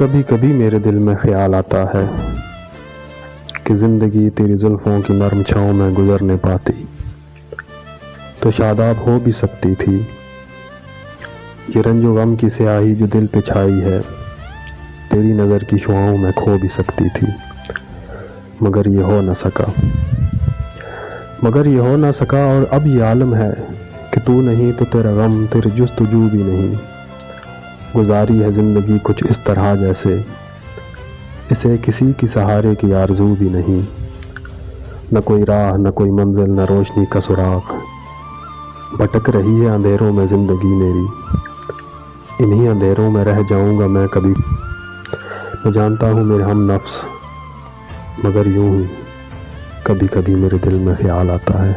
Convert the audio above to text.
کبھی کبھی میرے دل میں خیال آتا ہے کہ زندگی تیری زلفوں کی نرم چھاؤں میں گزر نہیں پاتی تو شاداب ہو بھی سکتی تھی۔ یہ رنج و غم کی سیاہی جو دل پہ چھائی ہے تیری نظر کی شعاؤں میں کھو بھی سکتی تھی، مگر یہ ہو نہ سکا اور اب یہ عالم ہے کہ تو نہیں تو تیرا غم، تیرے جستجو بھی نہیں۔ گزاری ہے زندگی کچھ اس طرح جیسے اسے کسی کی سہارے کی آرزو بھی نہیں، نہ کوئی راہ نہ کوئی منزل نہ روشنی کا سراغ، بھٹک رہی ہے اندھیروں میں زندگی میری، انہی اندھیروں میں رہ جاؤں گا میں کبھی۔ میں جانتا ہوں میرے ہم نفس، مگر یوں ہی کبھی کبھی میرے دل میں خیال آتا ہے۔